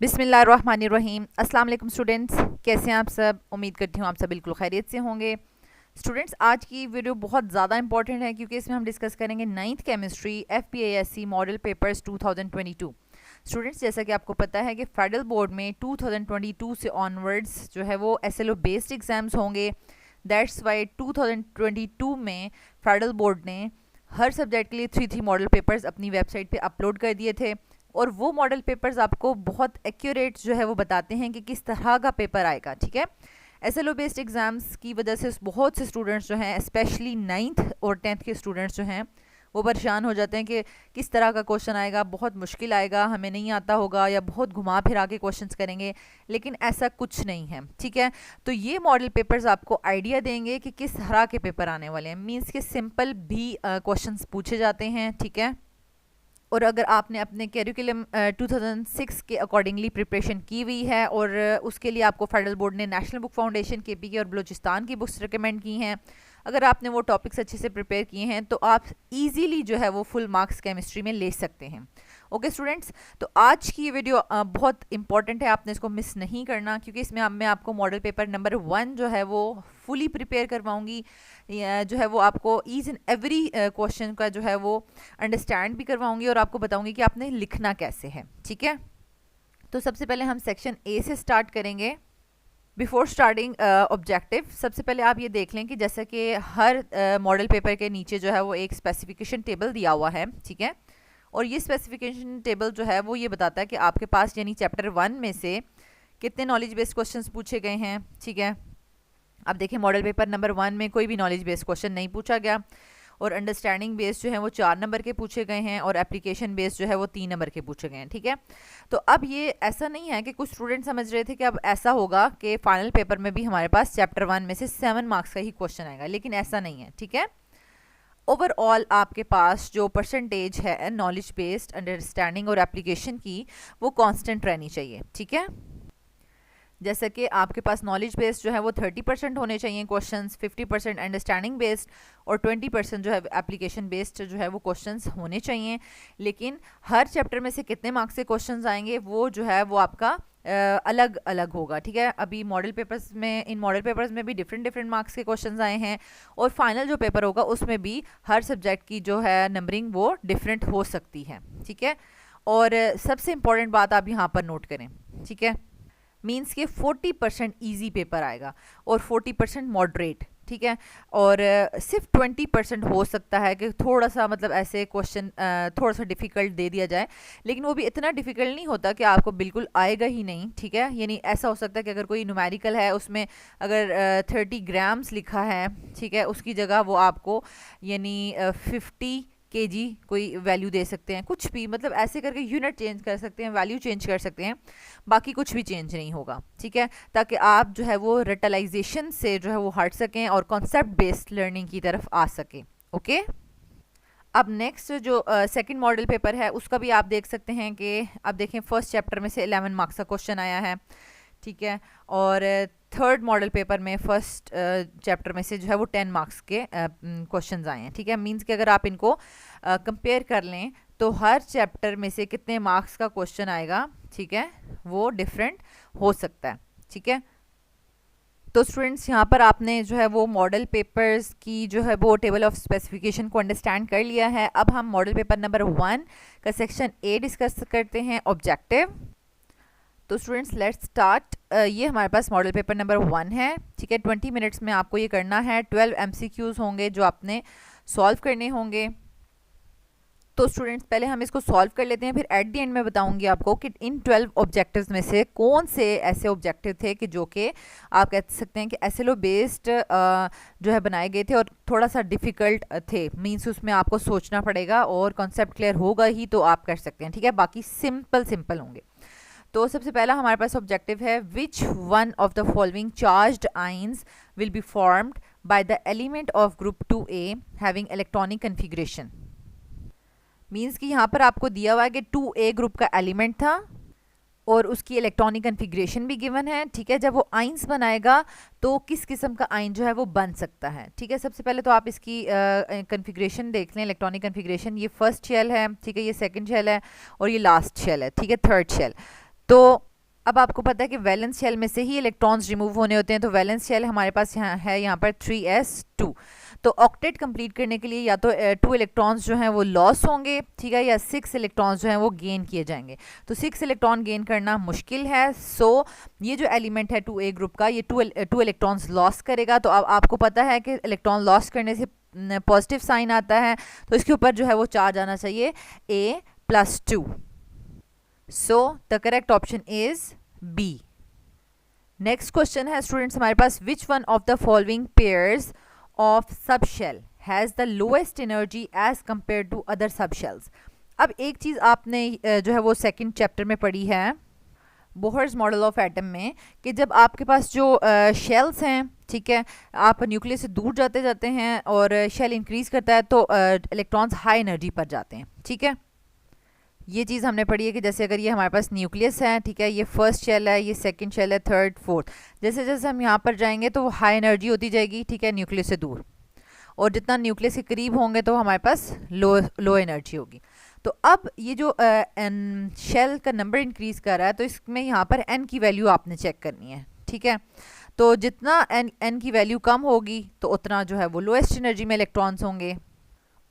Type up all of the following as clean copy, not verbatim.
बिस्मिल्लाहिर्रहमानिर्रहीम। अस्सलाम वालेकुम स्टूडेंट्स, कैसे हैं आप सब। उम्मीद करती हूँ आप सब बिल्कुल खैरियत से होंगे। स्टूडेंट्स, आज की वीडियो बहुत ज़्यादा इंपॉर्टेंट है क्योंकि इसमें हम डिस्कस करेंगे 9th chemistry FPASC model papers 2022। Students, जैसा कि आपको पता है कि फेडरल बोर्ड में 2022 से ऑनवर्ड्स जो है वो SLO बेस्ड एग्ज़ाम्स होंगे। दैट्स वाई 2022 में फेडरल बोर्ड ने हर सब्जेक्ट के लिए 3 मॉडल पेपर्स अपनी वेबसाइट पे अपलोड कर दिए थे और वो मॉडल पेपर्स आपको बहुत एक्यूरेट जो है वो बताते हैं कि किस तरह का पेपर आएगा। ठीक है, SLO बेस्ड एग्ज़ाम्स की वजह से बहुत से स्टूडेंट्स जो हैं, स्पेशली 9th और 10th के स्टूडेंट्स जो हैं, वो परेशान हो जाते हैं कि किस तरह का क्वेश्चन आएगा, बहुत मुश्किल आएगा, हमें नहीं आता होगा या बहुत घुमा फिरा के क्वेश्चंस करेंगे। लेकिन ऐसा कुछ नहीं है। ठीक है, तो ये मॉडल पेपर्स आपको आइडिया देंगे कि किस तरह के पेपर आने वाले हैं। मीन्स के सिंपल भी क्वेश्चंस पूछे जाते हैं। ठीक है, और अगर आपने अपने कैरिकुलम 2006 के अकॉर्डिंगली प्रिपरेशन की हुई है और उसके लिए आपको फेडरल बोर्ड ने नेशनल बुक फाउंडेशन KPK और बलूचिस्तान की बुक्स रिकमेंड की हैं, अगर आपने वो टॉपिक्स अच्छे से प्रिपेयर किए हैं तो आप इजीली जो है वो फुल मार्क्स केमिस्ट्री में ले सकते हैं। ओके स्टूडेंट्स, तो आज की ये वीडियो बहुत इंपॉर्टेंट है, आपने इसको मिस नहीं करना क्योंकि इसमें मैं आपको मॉडल पेपर नंबर 1 जो है वो फुली प्रिपेयर करवाऊंगी। जो है वो आपको ईच एंड एवरी क्वेश्चन का जो है वो अंडरस्टैंड भी करवाऊंगी और आपको बताऊंगी कि आपने लिखना कैसे है। ठीक है, तो सबसे पहले हम सेक्शन A से स्टार्ट करेंगे। बिफोर स्टार्टिंग ऑब्जेक्टिव, सबसे पहले आप ये देख लें कि जैसा कि हर मॉडल पेपर के नीचे जो है वो एक स्पेसिफिकेशन टेबल दिया हुआ है। ठीक है, और ये स्पेसिफिकेशन टेबल जो है वो ये बताता है कि आपके पास यानी चैप्टर 1 में से कितने नॉलेज बेस्ड क्वेश्चंस पूछे गए हैं। ठीक है, अब देखिए मॉडल पेपर नंबर 1 में कोई भी नॉलेज बेस्ड क्वेश्चन नहीं पूछा गया और अंडरस्टैंडिंग बेस्ड जो है वो 4 नंबर के पूछे गए हैं और एप्लीकेशन बेस्ड जो है वो 3 नंबर के पूछे गए हैं। ठीक है, तो अब ये ऐसा नहीं है कि कुछ स्टूडेंट समझ रहे थे कि अब ऐसा होगा कि फाइनल पेपर में भी हमारे पास चैप्टर 1 में से 7 मार्क्स का ही क्वेश्चन आएगा, लेकिन ऐसा नहीं है। ठीक है, ओवरऑल आपके पास जो परसेंटेज है नॉलेज बेस्ड, अंडरस्टैंडिंग और एप्लीकेशन की, वो कांस्टेंट रहनी चाहिए। ठीक है, जैसे कि आपके पास नॉलेज बेस्ड जो है वो 30% होने चाहिए क्वेश्चंस, 50% अंडरस्टैंडिंग बेस्ड और 20% जो है एप्लीकेशन बेस्ड जो है वो क्वेश्चंस होने चाहिए। लेकिन हर चैप्टर में से कितने मार्क्स के क्वेश्चंस आएंगे वो जो है वो आपका अलग अलग होगा। ठीक है, अभी मॉडल पेपर्स में, इन मॉडल पेपर्स में भी डिफरेंट मार्क्स के क्वेश्चंस आए हैं और फाइनल जो पेपर होगा उसमें भी हर सब्जेक्ट की जो है नंबरिंग वो डिफरेंट हो सकती है। ठीक है, और सबसे इंपॉर्टेंट बात आप यहाँ पर नोट करें। ठीक है, मीन्स के 40% ईजी पेपर आएगा और 40% मॉडरेट। ठीक है, और सिर्फ 20% हो सकता है कि थोड़ा सा मतलब ऐसे क्वेश्चन थोड़ा सा डिफ़िकल्ट दे दिया जाए, लेकिन वो भी इतना डिफ़िकल्ट नहीं होता कि आपको बिल्कुल आएगा ही नहीं। ठीक है, यानी ऐसा हो सकता है कि अगर कोई न्यूमेरिकल है उसमें अगर 30 ग्राम्स लिखा है, ठीक है, उसकी जगह वो आपको यानी 50 kg कोई वैल्यू दे सकते हैं, कुछ भी मतलब ऐसे करके यूनिट चेंज कर सकते हैं, वैल्यू चेंज कर सकते हैं, बाकी कुछ भी चेंज नहीं होगा। ठीक है, ताकि आप जो है वो रेटलाइजेशन से जो है वो हट सकें और कॉन्सेप्ट बेस्ड लर्निंग की तरफ आ सकें। ओके, अब नेक्स्ट जो सेकंड मॉडल पेपर है उसका भी आप देख सकते हैं कि अब देखें फर्स्ट चैप्टर में से 11 मार्क्स का क्वेश्चन आया है। ठीक है, और थर्ड मॉडल पेपर में फर्स्ट चैप्टर में से जो है वो 10 मार्क्स के क्वेश्चंस आए हैं। ठीक है, मींस कि अगर आप इनको कंपेयर कर लें तो हर चैप्टर में से कितने मार्क्स का क्वेश्चन आएगा, ठीक है, वो डिफरेंट हो सकता है। ठीक है, तो स्टूडेंट्स यहाँ पर आपने जो है वो मॉडल पेपर्स की जो है वो टेबल ऑफ स्पेसिफिकेशन को अंडरस्टैंड कर लिया है। अब हम मॉडल पेपर नंबर 1 का सेक्शन A डिस्कस करते हैं, ऑब्जेक्टिव। तो स्टूडेंट्स लेट्स स्टार्ट। ये हमारे पास मॉडल पेपर नंबर 1 है। ठीक है, 20 मिनट्स में आपको ये करना है। 12 MCQs होंगे जो आपने सॉल्व करने होंगे। तो स्टूडेंट्स पहले हम इसको सॉल्व कर लेते हैं, फिर एट द एंड में बताऊंगी आपको कि इन 12 ऑब्जेक्टिव्स में से कौन से ऐसे ऑब्जेक्टिव थे कि जो कि आप कह सकते हैं कि SLO बेस्ड जो है बनाए गए थे और थोड़ा सा डिफ़िकल्ट थे। मींस उसमें आपको सोचना पड़ेगा और कॉन्सेप्ट क्लियर होगा ही तो आप कर सकते हैं। ठीक है, बाकी सिंपल होंगे। तो सबसे पहला हमारे पास ऑब्जेक्टिव है, विच one of the following charged ions will be formed by the element of group 2A having electronic configuration. Means कि यहाँ पर आपको दिया हुआ है कि 2A ग्रुप का एलिमेंट था और उसकी इलेक्ट्रॉनिक कन्फिग्रेशन भी गिवन है। ठीक है, जब वो आइंस बनाएगा तो किस किस्म का आइन जो है वो बन सकता है। ठीक है, सबसे पहले तो आप इसकी कन्फिग्रेशन देख लें, इलेक्ट्रॉनिक कन्फिग्रेशन। ये फर्स्ट शेल है, ठीक है, ये सेकंड शेल है और ये लास्ट शेल है, ठीक है, थर्ड शेल। तो अब आपको पता है कि वैलेंस शेल में से ही इलेक्ट्रॉन्स रिमूव होने होते हैं, तो वैलेंस शेल हमारे पास यहाँ पर 3s2। तो ऑक्टेट कंप्लीट करने के लिए या तो 2 इलेक्ट्रॉन्स जो हैं वो लॉस होंगे, ठीक है, या 6 इलेक्ट्रॉन्स जो हैं वो गेन किए जाएंगे। तो 6 इलेक्ट्रॉन गेन करना मुश्किल है, सो ये जो एलिमेंट है 2a ग्रुप का, ये 2 इलेक्ट्रॉन्स लॉस करेगा। तो अब आपको पता है कि इलेक्ट्रॉन लॉस करने से पॉजिटिव साइन आता है, तो इसके ऊपर जो है वो चार्ज आना चाहिए a+2। So the correct option is B। Next question है स्टूडेंट्स हमारे पास, which one of the following pairs of sub shell has the lowest energy as compare to other sub shells. अब एक चीज़ आपने जो है वो सेकंड चैप्टर में पढ़ी है बोहर्स मॉडल ऑफ एटम में, कि जब आपके पास जो शेल्स हैं, ठीक है, आप न्यूक्लियस से दूर जाते जाते हैं और शेल इंक्रीज करता है तो इलेक्ट्रॉन्स हाई एनर्जी पर जाते हैं, ठीक है। ये चीज़ हमने पढ़ी है कि जैसे अगर ये हमारे पास न्यूक्लियस है, ठीक है, ये फर्स्ट शेल है, ये सेकंड शेल है, थर्ड फोर्थ, जैसे जैसे हम यहाँ पर जाएंगे तो वो हाई एनर्जी होती जाएगी, ठीक है, न्यूक्लियस से दूर, और जितना न्यूक्लियस के करीब होंगे तो हमारे पास लो एनर्जी होगी। तो अब ये जो शेल का नंबर इंक्रीज कर रहा है, तो इसमें यहाँ पर n की वैल्यू आपने चेक करनी है, ठीक है। तो जितना n की वैल्यू कम होगी तो उतना जो है वो लोएस्ट एनर्जी में इलेक्ट्रॉन्स होंगे,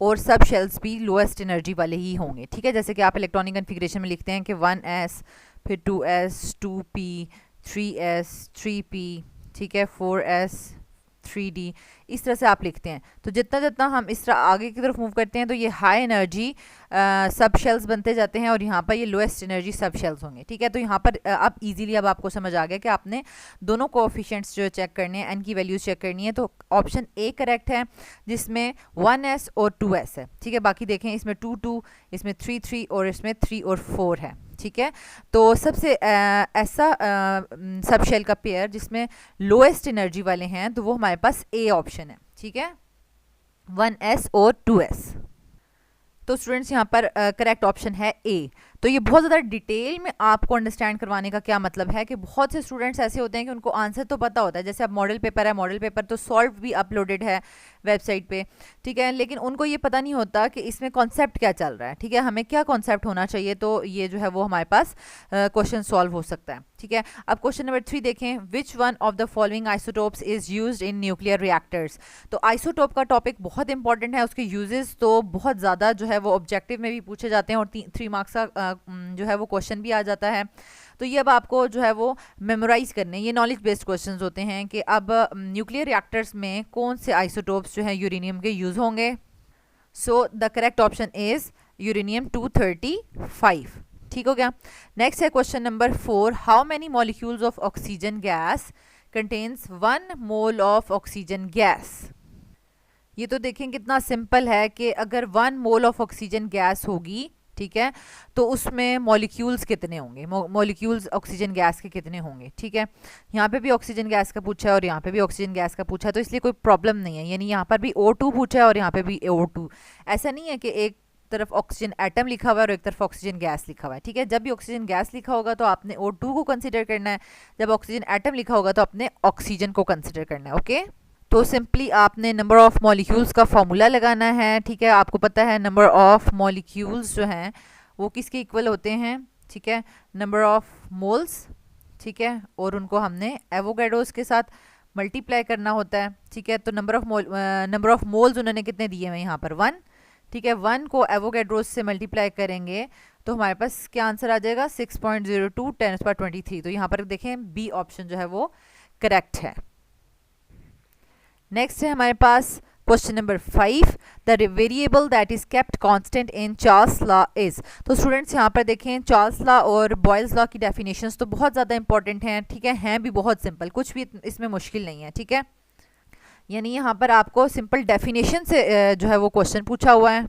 और सब शेल्स भी लोएस्ट एनर्जी वाले ही होंगे, ठीक है। जैसे कि आप इलेक्ट्रॉनिक कन्फिग्रेशन में लिखते हैं कि 1s, फिर 2s, 2p, 3s, 3p, ठीक है, 4s, 3d, इस तरह से आप लिखते हैं। तो जितना जितना हम इस तरह आगे की तरफ मूव करते हैं तो ये हाई एनर्जी सब शेल्स बनते जाते हैं, और यहाँ पर ये लोएस्ट एनर्जी सब शेल्स होंगे, ठीक है। तो यहाँ पर अब इजीली अब आपको समझ आ गया कि आपने दोनों कोएफिशिएंट्स जो चेक करने हैं, n की वैल्यूज चेक करनी है। तो ऑप्शन ए करेक्ट है, जिसमें 1s और 2s है, ठीक है। बाकी देखें, इसमें 2 2, इसमें 3 3 और इसमें 3 और 4 है, ठीक है। तो सबसे ऐसा सब शेल का पेयर जिसमें लोएस्ट एनर्जी वाले हैं तो वो हमारे पास ए ऑप्शन है, ठीक है, 1s और 2s। तो स्टूडेंट्स यहाँ पर करेक्ट ऑप्शन है ए। तो ये बहुत ज़्यादा डिटेल में आपको अंडरस्टैंड करवाने का क्या मतलब है कि बहुत से स्टूडेंट्स ऐसे होते हैं कि उनको आंसर तो पता होता है, जैसे अब मॉडल पेपर है, मॉडल पेपर तो सॉल्व भी अपलोडेड है वेबसाइट पे, ठीक है, लेकिन उनको ये पता नहीं होता कि इसमें कॉन्सेप्ट क्या चल रहा है, ठीक है, हमें क्या कॉन्सेप्ट होना चाहिए, तो ये जो है वो हमारे पास क्वेश्चन सॉल्व हो सकता है, ठीक है। अब क्वेश्चन नंबर 3 देखें, विच one of the following isotopes is used in nuclear reactors. तो आइसोटोप का टॉपिक बहुत इंपॉर्टेंट है, उसके यूजेस तो बहुत ज़्यादा जो है वो ऑब्जेक्टिव में भी पूछे जाते हैं, और 3 मार्क्स का जो है वो क्वेश्चन भी आ जाता है। तो ये अब आपको जो है वो मेमोराइज करने, ये नॉलेज बेस्ड क्वेश्चंस होते हैं कि अब न्यूक्लियर रिएक्टर्स में कौन से आइसोटोप्स जो हैं यूरेनियम के यूज़ होंगे। सो the correct option is uranium 235, ठीक हो गया। नेक्स्ट है question number 4, how many molecules of oxygen gas contains 1 mole of oxygen gas. ये तो देखें कितना सिंपल है कि अगर 1 मोल ऑफ ऑक्सीजन गैस होगी, ठीक है, तो उसमें मॉलिक्यूल्स कितने होंगे, मॉलिक्यूल्स ऑक्सीजन गैस के कितने होंगे, ठीक है। यहाँ पे भी ऑक्सीजन गैस का पूछा है और यहाँ पे भी ऑक्सीजन गैस का पूछा है, तो इसलिए कोई प्रॉब्लम नहीं है, यानी यहाँ पर भी O2 पूछा है और यहाँ पे भी O2। ऐसा नहीं है कि एक तरफ ऑक्सीजन एटम लिखा हुआ है और एक तरफ ऑक्सीजन गैस लिखा हुआ है, ठीक है। जब भी ऑक्सीजन गैस लिखा होगा तो आपने O2 को कंसिडर करना है, जब ऑक्सीजन एटम लिखा होगा तो आपने ऑक्सीजन को कंसिडर करना है, ओके। तो सिंपली आपने नंबर ऑफ मॉलिक्यूल्स का फॉर्मूला लगाना है, ठीक है। आपको पता है नंबर ऑफ मॉलिक्यूल्स जो हैं वो किसके इक्वल होते हैं, ठीक है, नंबर ऑफ मोल्स, ठीक है, और उनको हमने एवोगैड्रोस के साथ मल्टीप्लाई करना होता है, ठीक है। तो नंबर ऑफ मोल्स उन्होंने कितने दिए हैं यहाँ पर 1, ठीक है, 1 को एवोगैड्रोस से मल्टीप्लाई करेंगे तो हमारे पास क्या आंसर आ जाएगा 6.02 10⁻23। तो यहाँ पर देखें बी ऑप्शन जो है वो करेक्ट है। नेक्स्ट है हमारे पास question number 5, the variable that is kept constant in Charles law is. तो स्टूडेंट्स यहाँ पर देखें चार्ल्स लॉ और बॉयल्स लॉ की डेफिनेशंस तो बहुत ज़्यादा इंपॉर्टेंट हैं, ठीक है, हैं भी बहुत सिंपल, कुछ भी इसमें मुश्किल नहीं है, ठीक है। यानी यहाँ पर आपको सिंपल डेफिनेशन से जो है वो क्वेश्चन पूछा हुआ है।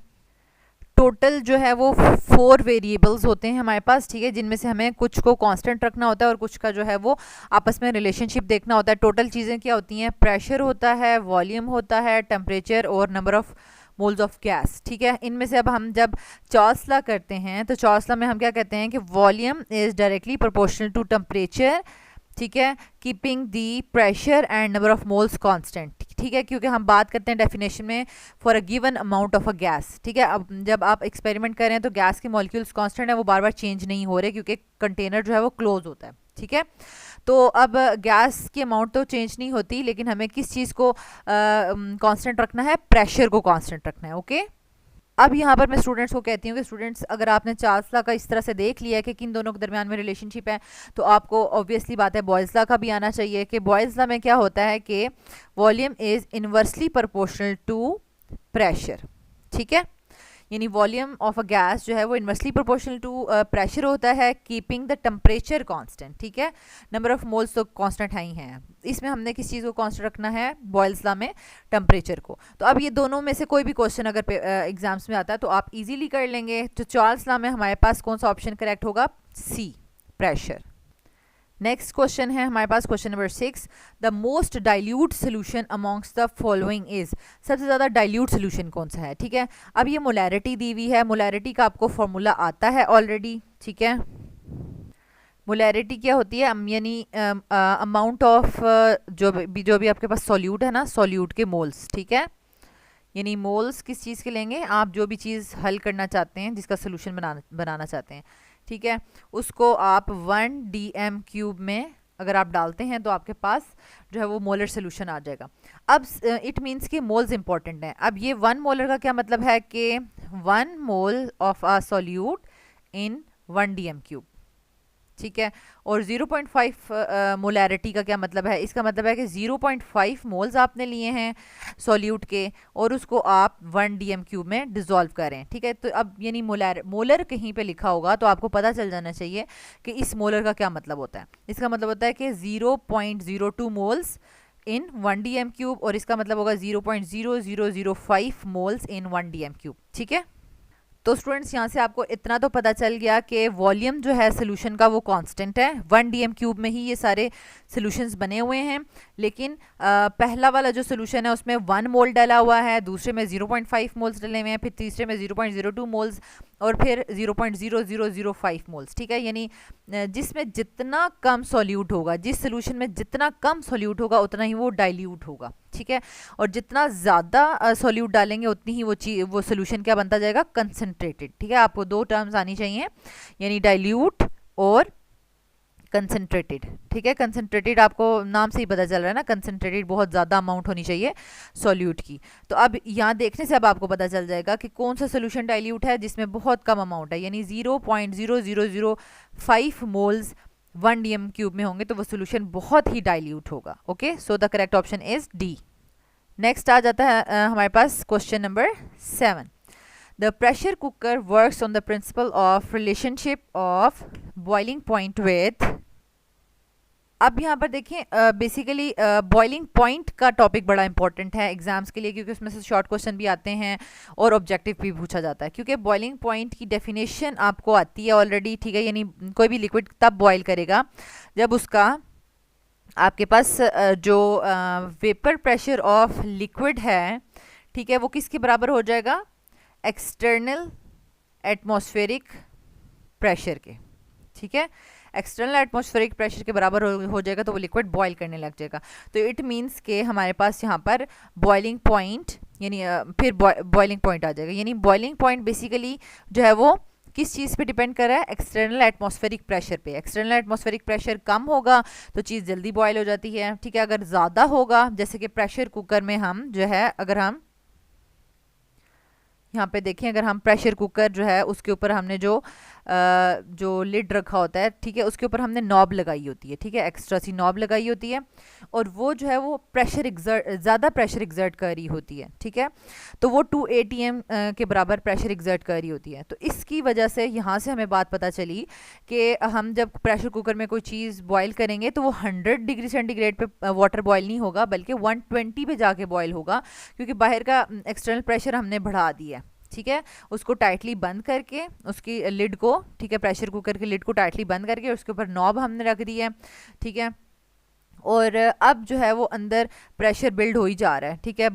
टोटल जो है वो 4 वेरिएबल्स होते हैं हमारे पास, ठीक है, जिनमें से हमें कुछ को कांस्टेंट रखना होता है और कुछ का जो है वो आपस में रिलेशनशिप देखना होता है। टोटल चीज़ें क्या होती हैं, प्रेशर होता है, वॉल्यूम होता है, टेम्परेचर और number of moles of gas, ठीक है। इनमें से अब हम जब चार्ल्स लॉ करते हैं तो चार्ल्स लॉ में हम क्या कहते हैं कि volume is directly proportional to temperature, ठीक है, keeping the pressure and number of moles constant, ठीक है, क्योंकि हम बात करते हैं डेफिनेशन में for a given amount of a gas, ठीक है। अब जब आप एक्सपेरिमेंट कर रहे हैं तो गैस के मॉलिक्यूल्स कांस्टेंट है, वो बार बार चेंज नहीं हो रहे क्योंकि कंटेनर जो है वो क्लोज होता है, ठीक है। तो अब गैस की अमाउंट तो चेंज नहीं होती, लेकिन हमें किस चीज़ को कांस्टेंट रखना है, प्रेशर को कांस्टेंट रखना है। ओके, अब यहाँ पर मैं स्टूडेंट्स को कहती हूँ कि स्टूडेंट्स, अगर आपने चार्ल्स लॉ का इस तरह से देख लिया है कि किन दोनों के दरमियान में रिलेशनशिप है, तो आपको ऑब्वियसली बात है बॉयज़ लॉ का भी आना चाहिए कि बॉयज़ लॉ में क्या होता है कि volume is inversely proportional to pressure. ठीक है, यानी वॉल्यूम ऑफ अ गैस जो है वो इनवर्सली प्रोपोर्शनल टू प्रेशर होता है, कीपिंग द टेम्परेचर कांस्टेंट। ठीक है, नंबर ऑफ मोल्स तो कांस्टेंट है ही हैं, इसमें हमने किस चीज़ को कांस्टेंट रखना है, बॉयल्स लॉ में टेम्परेचर को। तो अब ये दोनों में से कोई भी क्वेश्चन अगर एग्जाम्स में आता है तो आप इजीली कर लेंगे। तो चार्ल्स लॉ में हमारे पास कौन सा ऑप्शन करेक्ट होगा, सी, प्रेशर। नेक्स्ट क्वेश्चन है हमारे पास question number 6, the most dilute solution amongst the following is, सबसे ज़्यादा डाइल्यूट सोल्यूशन कौन सा है। ठीक है, अब ये मोलैरिटी दी हुई है, मोलैरिटी का आपको फॉर्मूला आता है ऑलरेडी। ठीक है, मोलैरिटी क्या होती है, यानी अमाउंट ऑफ जो भी आपके पास सॉल्यूट है ना, सॉल्यूट के मोल्स। ठीक है, यानी मोल्स किस चीज़ के लेंगे, आप जो भी चीज़ हल करना चाहते हैं, जिसका सोल्यूशन बनाना चाहते हैं, ठीक है, उसको आप 1 dm³ में अगर आप डालते हैं तो आपके पास जो है वो मोलर सोल्यूशन आ जाएगा। अब इट मीन्स कि मोल्स इंपॉर्टेंट हैं। अब ये 1 मोलर का क्या मतलब है कि 1 mole of a solute in 1 dm³। ठीक है, और 0.5 मोलैरिटी का क्या मतलब है, इसका मतलब है कि 0.5 मोल्स आपने लिए हैं सॉल्यूट के और उसको आप 1 dm³ में डिसॉल्व करें। ठीक है, तो अब यानी मोलर कहीं पे लिखा होगा तो आपको पता चल जाना चाहिए कि इस मोलर का क्या मतलब होता है। इसका मतलब होता है कि 0.02 मोल्स इन 1 dm³, और इसका मतलब होगा 0.0005 मोल्स इन 1 dm³। ठीक है, तो स्टूडेंट्स यहाँ से आपको इतना तो पता चल गया कि वॉल्यूम जो है सोल्यूशन का वो कांस्टेंट है, 1 dm³ में ही ये सारे सोल्यूशंस बने हुए हैं। लेकिन पहला वाला जो सोल्यूशन है उसमें 1 मोल डाला हुआ है, दूसरे में 0.5 मोल्स डले हुए हैं, फिर तीसरे में 0.02 मोल्स और फिर 0.0005 मोल्स। ठीक है, यानी जिसमें जितना कम सॉल्यूट होगा, जिस सोल्यूशन में जितना कम सॉल्यूट होगा उतना ही वो डाइल्यूट होगा। ठीक है, और जितना ज़्यादा सॉल्यूट डालेंगे उतनी ही वो सोल्यूशन क्या बनता जाएगा, कंसनट्रेटेड। ठीक है, आपको दो टर्म्स आनी चाहिए, यानी डाइल्यूट और कंसनट्रेटेड। ठीक है, कंसनट्रेटेड आपको नाम से ही पता चल रहा है ना, कंसनट्रेटेड बहुत ज़्यादा अमाउंट होनी चाहिए सॉल्यूट की। तो अब यहाँ देखने से अब आपको पता चल जाएगा कि कौन सा सोल्यूशन डाइल्यूट है जिसमें बहुत कम अमाउंट है, यानी 0.0005 मोल्स 1 dm³ में होंगे तो वो सोल्यूशन बहुत ही डाइल्यूट होगा। Okay, so the correct option is D. Next आ जाता है हमारे पास question number 7, the pressure cooker works on the principle of relationship of boiling point with. अब यहाँ पर देखें, बेसिकली बॉइलिंग पॉइंट का टॉपिक बड़ा इंपॉर्टेंट है एग्जाम्स के लिए, क्योंकि उसमें से शॉर्ट क्वेश्चन भी आते हैं और ऑब्जेक्टिव भी पूछा जाता है। क्योंकि बॉइलिंग पॉइंट की डेफिनेशन आपको आती है ऑलरेडी। ठीक है, यानी कोई भी लिक्विड तब बॉयल करेगा जब उसका आपके पास जो वेपर प्रेशर ऑफ लिक्विड है, ठीक है, वो किसके बराबर हो जाएगा, एक्सटर्नल एटमॉस्फेरिक प्रेशर के। ठीक है, एक्सटर्नल एटमॉस्फेरिक प्रेशर के बराबर हो जाएगा तो वो लिक्विड बॉयल करने लग जाएगा। तो इट मीन्स के हमारे पास यहाँ पर बॉइलिंग पॉइंट यानी फिर बॉइलिंग पॉइंट आ जाएगा। यानी बॉइलिंग पॉइंट बेसिकली जो है वो किस चीज़ पे डिपेंड कर रहा है, एक्सटर्नल एटमॉस्फेरिक प्रेशर पे। एक्सटर्नल एटमॉस्फेरिक प्रेशर कम होगा तो चीज़ जल्दी बॉयल हो जाती है। ठीक है, अगर ज़्यादा होगा, जैसे कि प्रेशर कुकर में हम जो है, अगर हम यहाँ पे देखें, अगर हम प्रेशर कुकर जो है उसके ऊपर हमने जो लिड रखा होता है, ठीक है, उसके ऊपर हमने नॉब लगाई होती है। ठीक है, एक्स्ट्रा सी नॉब लगाई होती है और वो जो है वो ज़्यादा प्रेशर एग्जर्ट कर रही होती है। ठीक है, तो वो 2 atm के बराबर प्रेशर एग्जर्ट कर रही होती है। तो इसकी वजह से यहाँ से हमें बात पता चली कि हम जब प्रेशर कुकर में कोई चीज़ बॉयल करेंगे तो वो 100 डिग्री सेंटीग्रेड पे वाटर बॉयल नहीं होगा, बल्कि 120 पे जाके बॉयल होगा, क्योंकि बाहर का एक्सटर्नल प्रेशर हमने बढ़ा दिया। ठीक है, उसको टाइटली बंद करके उसकी लिड को, ठीक है, प्रेशर कुकर की लिड को टाइटली बंद करके उसके ऊपर नॉब हमने रख दी है। ठीक है, और अब जो है वो अंदर प्रेशर बिल्ड हो ही जा रहा है। ठीक है,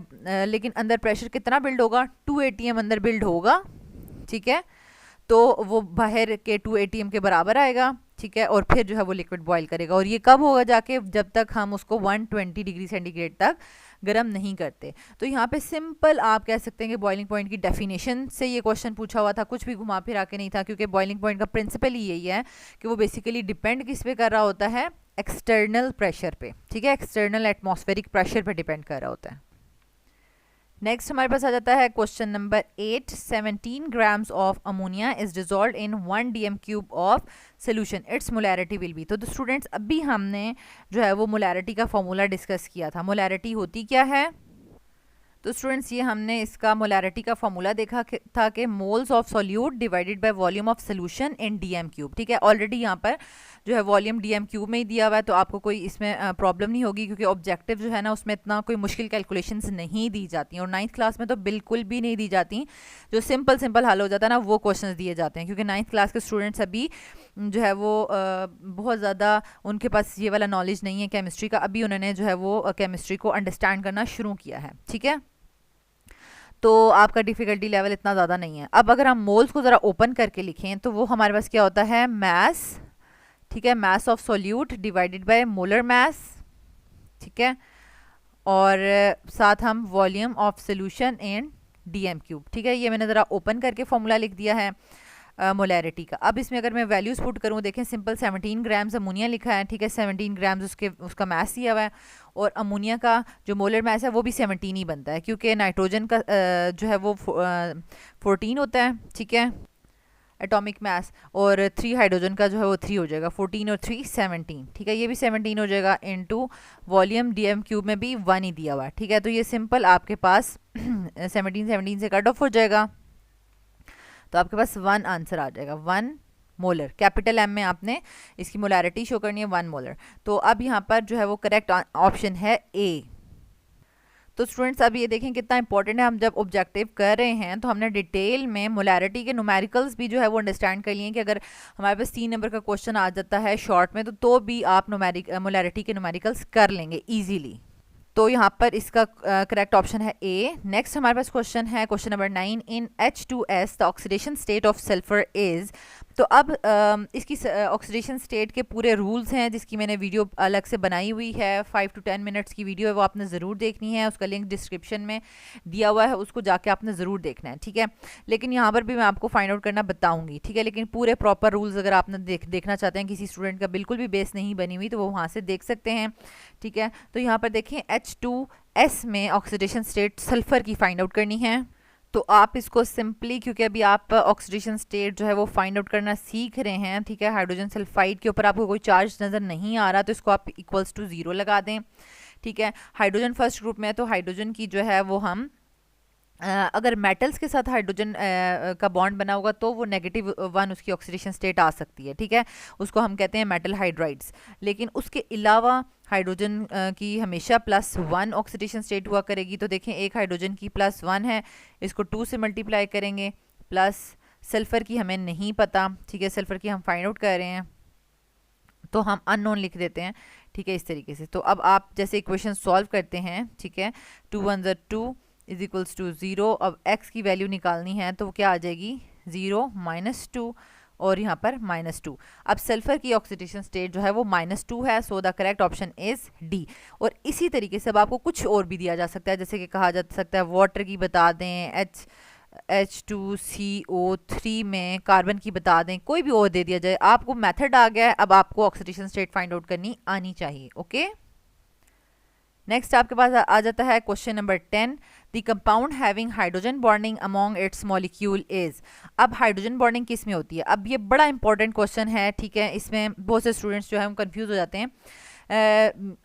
लेकिन अंदर प्रेशर कितना बिल्ड होगा, 2 atm अंदर बिल्ड होगा। ठीक है, तो वो बाहर के 2 atm के बराबर आएगा। ठीक है, और फिर जो है वो लिक्विड बॉईल करेगा। और ये कब होगा जाके, जब तक हम उसको 120 डिग्री सेंटीग्रेड तक गर्म नहीं करते। तो यहाँ पे सिंपल आप कह सकते हैं कि बॉइलिंग पॉइंट की डेफिनेशन से ये क्वेश्चन पूछा हुआ था, कुछ भी घुमा फिरा के नहीं था, क्योंकि बॉइलिंग पॉइंट का प्रिंसिपल ही यही है कि वो बेसिकली डिपेंड किस पे कर रहा होता है, एक्सटर्नल प्रेशर पे, ठीक है, एक्सटर्नल एटमॉस्फेरिक प्रेशर पे डिपेंड कर रहा होता है। नेक्स्ट हमारे पास आ जाता है question number 8। 17 grams of ammonia is dissolved in 1 dm cube of solution, it's molarity will be. तो स्टूडेंट्स अभी हमने जो है वो मोलैरिटी का फॉर्मूला डिस्कस किया था। मोलैरिटी होती क्या है? तो स्टूडेंट्स ये हमने इसका मोलैरिटी का फॉर्मूला देखा था कि moles of solute divided by volume of solution in DM cube, ठीक है। ऑलरेडी यहाँ पर जो है वॉल्यूम डीएम क्यूब में ही दिया हुआ है, तो आपको कोई इसमें प्रॉब्लम नहीं होगी, क्योंकि ऑब्जेक्टिव जो है ना उसमें इतना कोई मुश्किल कैलकुलेशंस नहीं दी जाती हैं, और 9th क्लास में तो बिल्कुल भी नहीं दी जाती। जो सिंपल हल हो जाता है ना वो क्वेश्चन दिए जाते हैं, क्योंकि 9th क्लास के स्टूडेंट्स अभी जो है वो बहुत ज़्यादा उनके पास ये वाला नॉलेज नहीं है केमिस्ट्री का। अभी उन्होंने जो है वो केमिस्ट्री को अंडरस्टैंड करना शुरू किया है, ठीक है। तो आपका डिफ़िकल्टी लेवल इतना ज़्यादा नहीं है। अब अगर हम मोल्स को ज़रा ओपन करके लिखें तो वो हमारे पास क्या होता है, मैस, ठीक है, mass of solute divided by molar mass, ठीक है, और साथ हम volume of solution in DM cube, ठीक है। ये मैंने ज़रा ओपन करके फॉर्मूला लिख दिया है मोलैरिटी का। अब इसमें अगर मैं वैल्यूज पुट करूँ, देखें सिंपल 17 ग्राम्स अमोनिया लिखा है, ठीक है, 17 ग्राम्स उसका मैस दिया हुआ है, और अमोनिया का जो मोलर मैस है वो भी 17 ही बनता है, क्योंकि नाइट्रोजन का जो है वो 14 होता है, ठीक है, एटॉमिक मास, और 3 हाइड्रोजन का जो है वो 3 हो जाएगा, 14 और 3 17, ठीक है, ये भी 17 हो जाएगा, इनटू वॉल्यूम डीएम क्यूब में भी 1 ही दिया हुआ है, ठीक है। तो ये सिंपल आपके पास 17 से कट ऑफ हो जाएगा, तो आपके पास 1 आंसर आ जाएगा, 1 मोलर। कैपिटल एम में आपने इसकी मोलैरिटी शो करनी है, 1 मोलर। तो अब यहाँ पर जो है वो करेक्ट ऑप्शन है ए। तो स्टूडेंट्स अब ये देखें कितना इंपॉर्टेंट है, हम जब ऑब्जेक्टिव कर रहे हैं तो हमने डिटेल में मोलैरिटी के न्यूमेरिकल्स भी जो है वो अंडरस्टैंड कर लिए कि अगर हमारे पास 3 नंबर का क्वेश्चन आ जाता है शॉर्ट में तो भी आप मोलैरिटी के न्यूमेरिकल्स कर लेंगे ईजीली। तो यहाँ पर इसका करेक्ट ऑप्शन है ए। नेक्स्ट हमारे पास क्वेश्चन है question number 9। In H2S the oxidation state of sulphur is. तो अब इसकी ऑक्सीडेशन स्टेट के पूरे रूल्स हैं, जिसकी मैंने वीडियो अलग से बनाई हुई है, 5 to 10 मिनट्स की वीडियो है, वो आपने ज़रूर देखनी है, उसका लिंक डिस्क्रिप्शन में दिया हुआ है, उसको जाके आपने ज़रूर देखना है, ठीक है। लेकिन यहाँ पर भी मैं आपको फाइंड आउट करना बताऊँगी, ठीक है। लेकिन पूरे प्रॉपर रूल्स अगर आपने देखना चाहते हैं, किसी स्टूडेंट का बिल्कुल भी बेस नहीं बनी हुई, तो वो वहाँ से देख सकते हैं, ठीक है। तो यहाँ पर देखें H2S में ऑक्सीडेशन स्टेट सल्फर की फाइंड आउट करनी है। तो आप इसको सिंपली, क्योंकि अभी आप ऑक्सीडेशन स्टेट जो है वो फाइंड आउट करना सीख रहे हैं, ठीक है, हाइड्रोजन सल्फाइड के ऊपर आपको कोई चार्ज नज़र नहीं आ रहा, तो इसको आप इक्वल्स टू 0 लगा दें, ठीक है। हाइड्रोजन फर्स्ट ग्रुप में है, तो हाइड्रोजन की जो है वो हम अगर मेटल्स के साथ हाइड्रोजन का बॉन्ड बना होगा तो वो -1 उसकी ऑक्सीडेशन स्टेट आ सकती है, ठीक है, उसको हम कहते हैं मेटल हाइड्राइड्स। लेकिन उसके अलावा हाइड्रोजन की हमेशा +1 ऑक्सीडेशन स्टेट हुआ करेगी। तो देखें एक हाइड्रोजन की +1 है, इसको 2 से मल्टीप्लाई करेंगे, प्लस सल्फ़र की हमें नहीं पता, ठीक है, सल्फ़र की हम फाइंड आउट कर रहे हैं, तो हम अननोन लिख देते हैं, ठीक है, इस तरीके से। तो अब आप जैसे इक्वेशन सॉल्व करते हैं, ठीक है, 2 1 2 इज इक्वल्स टू 0। अब x की वैल्यू निकालनी है तो क्या आ जाएगी, 0 -2 और यहाँ पर -2। अब सल्फर की ऑक्सीडेशन स्टेट जो है वो -2 है, so the correct option is D. और इसी तरीके से अब आपको कुछ और भी दिया जा सकता है, जैसे कि कहा जा सकता है वाटर की बता दें, H2CO3 में कार्बन की बता दें, कोई भी और दे दिया जाए, आपको मेथड आ गया है, अब आपको ऑक्सीडेशन स्टेट फाइंड आउट करनी आनी चाहिए, ओके। नेक्स्ट आपके पास आ जाता है question number 10। The compound having hydrogen bonding among it's molecule is. अब हाइड्रोजन बॉन्डिंग किस में होती है? अब ये बड़ा इंपॉर्टेंट क्वेश्चन है, ठीक है, इसमें बहुत से स्टूडेंट्स जो है हम कंफ्यूज हो जाते हैं।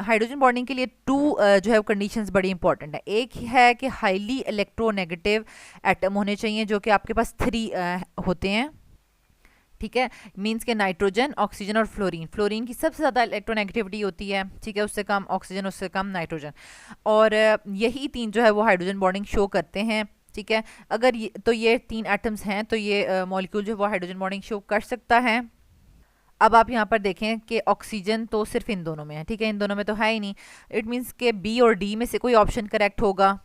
हाइड्रोजन बॉन्डिंग के लिए 2 जो है कंडीशंस बड़ी इंपॉर्टेंट है। एक है कि हाईली इलेक्ट्रोनेगेटिव एटम होने चाहिए, जो कि आपके पास 3 होते हैं, ठीक है, मीन्स के नाइट्रोजन, ऑक्सीजन और फ्लोरीन। फ्लोरीन की सबसे ज़्यादा इलेक्ट्रोनेगेटिविटी होती है, ठीक है, उससे कम ऑक्सीजन, उससे कम नाइट्रोजन, और यही 3 जो है वो हाइड्रोजन बॉन्डिंग शो करते हैं, ठीक है। अगर ये 3 एटम्स हैं तो ये मॉलिक्यूल जो है वो हाइड्रोजन बॉन्डिंग शो कर सकता है। अब आप यहाँ पर देखें कि ऑक्सीजन तो सिर्फ इन दोनों में है, ठीक है, इन दोनों में तो है ही नहीं, इट मीन्स के बी और डी में से कोई ऑप्शन करेक्ट होगा।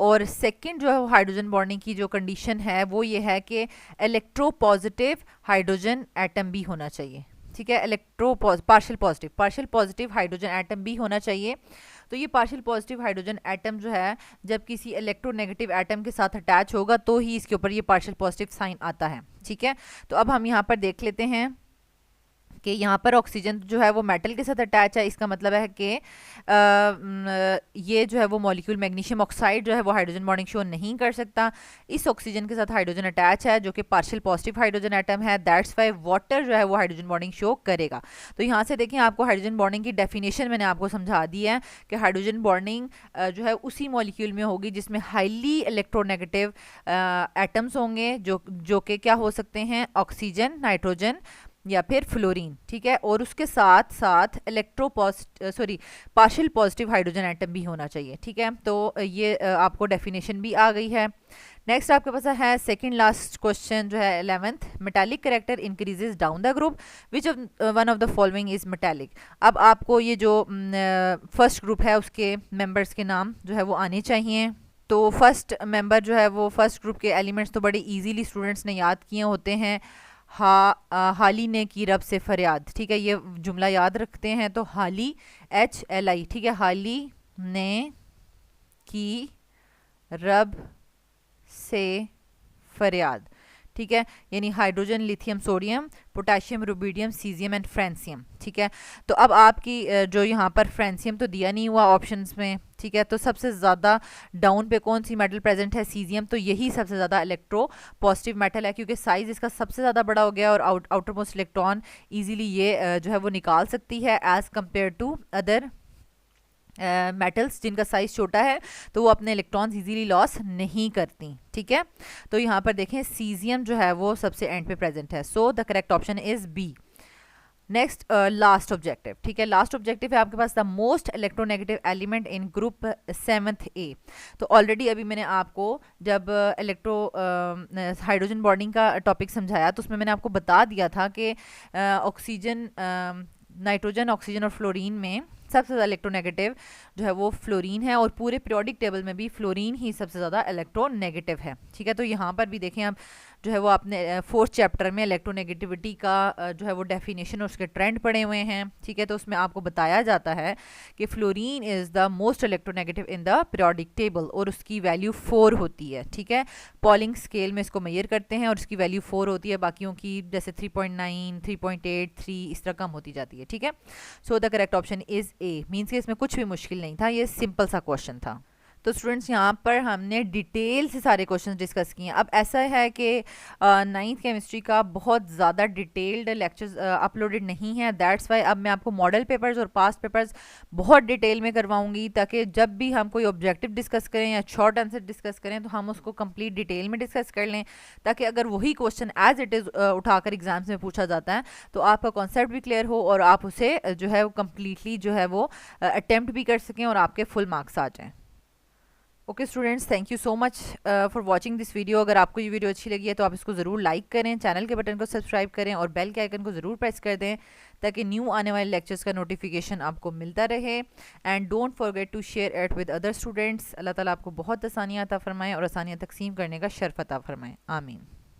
और सेकंड जो है हाइड्रोजन बॉन्डिंग की जो कंडीशन है वो ये है कि इलेक्ट्रोपॉजिटिव हाइड्रोजन एटम भी होना चाहिए, ठीक है, पार्शियल पॉजिटिव हाइड्रोजन एटम भी होना चाहिए। तो ये पार्शियल पॉजिटिव हाइड्रोजन एटम जो है जब किसी इलेक्ट्रोनेगेटिव एटम के साथ अटैच होगा तो ही इसके ऊपर ये पार्शियल पॉजिटिव साइन आता है। ठीक है, तो अब हम यहाँ पर देख लेते हैं कि यहाँ पर ऑक्सीजन जो है वो मेटल के साथ अटैच है। इसका मतलब है कि ये जो है वो मॉलिक्यूल मैग्नीशियम ऑक्साइड जो है वो हाइड्रोजन बॉन्डिंग शो नहीं कर सकता। इस ऑक्सीजन के साथ हाइड्रोजन अटैच है जो कि पार्शियल पॉजिटिव हाइड्रोजन एटम है, दैट्स वाई वाटर जो है वो हाइड्रोजन बॉन्डिंग शो करेगा। तो यहाँ से देखें, आपको हाइड्रोजन बॉन्डिंग की डेफिनेशन मैंने आपको समझा दी है कि हाइड्रोजन बॉन्डिंग जो है उसी मॉलिक्यूल में होगी जिसमें हाईली इलेक्ट्रोनेगेटिव एटम्स होंगे जो कि क्या हो सकते हैं, ऑक्सीजन, नाइट्रोजन या फिर फ्लोरीन। ठीक है, और उसके साथ साथ पार्शियल पॉजिटिव हाइड्रोजन एटम भी होना चाहिए। ठीक है, तो ये आपको डेफिनेशन भी आ गई है। नेक्स्ट आपके पास है सेकंड लास्ट क्वेश्चन जो है 11th, metallic character increases down the group which one of the following is metallic. अब आपको ये जो फर्स्ट ग्रुप है उसके मेंबर्स के नाम जो है वो आने चाहिए। तो फर्स्ट मेंबर जो है वो फर्स्ट ग्रुप के एलिमेंट्स तो बड़े इजीली स्टूडेंट्स ने याद किए होते हैं। हाली ने की रब से फरियाद। ठीक है, ये जुमला याद रखते हैं। तो हाली HLI, ठीक है, हाली ने की रब से फरियाद। ठीक है, यानी hydrogen, lithium, sodium, potassium, rubidium, caesium and francium. ठीक है, तो अब आपकी जो यहाँ पर फ्रेंसियम तो दिया नहीं हुआ ऑप्शंस में। ठीक है, तो सबसे ज़्यादा डाउन पे कौन सी मेटल प्रेजेंट है, सीजियम। तो यही सबसे ज़्यादा इलेक्ट्रो पॉजिटिव मेटल है क्योंकि साइज इसका सबसे ज़्यादा बड़ा हो गया और आउटर मोस्ट इलेक्ट्रॉन ईजिली ये जो है वो निकाल सकती है as compare to other metals जिनका साइज छोटा है, तो वो अपने इलेक्ट्रॉन्स इजीली लॉस नहीं करती। ठीक है, तो यहाँ पर देखें सीजियम जो है वो सबसे एंड पे प्रेजेंट है। So the correct option is B. Next last objective. ठीक है, लास्ट ऑब्जेक्टिव है आपके पास the most electronegative element in group 7th A। तो ऑलरेडी अभी मैंने आपको जब हाइड्रोजन बॉन्डिंग का टॉपिक समझाया तो उसमें मैंने आपको बता दिया था कि ऑक्सीजन, नाइट्रोजन, ऑक्सीजन और फ्लोरीन में सबसे ज़्यादा इलेक्ट्रोनेगेटिव जो है वो फ्लोरीन है और पूरे पीरियोडिक टेबल में भी फ्लोरीन ही सबसे ज़्यादा इलेक्ट्रोनेगेटिव है। ठीक है, तो यहाँ पर भी देखें आप जो है वो आपने 4th चैप्टर में इलेक्ट्रोनेगेटिविटी का जो है वो डेफिनेशन और उसके ट्रेंड पढ़े हुए हैं। ठीक है, तो उसमें आपको बताया जाता है कि fluorine is the most electronegative in the periodic table और उसकी वैल्यू 4 होती है। ठीक है, पॉलिंग स्केल में इसको मेजर करते हैं और उसकी वैल्यू 4 होती है, बाकियों की जैसे 3.9, 3.8, 3 इस तरह कम होती जाती है। ठीक है, so the correct option is a. Means कि इसमें कुछ भी मुश्किल नहीं था, ये सिंपल सा क्वेश्चन था। तो स्टूडेंट्स यहाँ पर हमने डिटेल से सारे क्वेश्चंस डिस्कस किए हैं। अब ऐसा है कि 9th केमिस्ट्री का बहुत ज़्यादा डिटेल्ड लेक्चर्स अपलोडेड नहीं है, दैट्स वाई अब मैं आपको मॉडल पेपर्स और पास्ट पेपर्स बहुत डिटेल में करवाऊंगी ताकि जब भी हम कोई ऑब्जेक्टिव डिस्कस करें या शॉर्ट आंसर डिस्कस करें तो हम उसको कंप्लीट डिटेल में डिस्कस कर लें, ताकि अगर वही क्वेश्चन एज इट इज़ उठाकर एग्जाम्स में पूछा जाता है तो आपका कॉन्सेप्ट भी क्लियर हो और आप उसे जो है वो कम्प्लीटली जो है वो अटेम्प्ट भी कर सकें और आपके फुल मार्क्स आ जाएँ। Okay students, thank you so much for watching this video. अगर आपको ये वीडियो अच्छी लगी है तो आप इसको ज़रूर लाइक करें, चैनल के बटन को सब्सक्राइब करें और बेल के आइकन को ज़रूर प्रेस कर दें ताकि न्यू आने वाले लेक्चर्स का नोटिफिकेशन आपको मिलता रहे। And don't forget to share it with other students. अल्लाह ताला आपको बहुत आसानियाँ अता फरमाएँ और आसानियाँ तकसीम करने का शर्फ अता फरमाएँ। आमीन।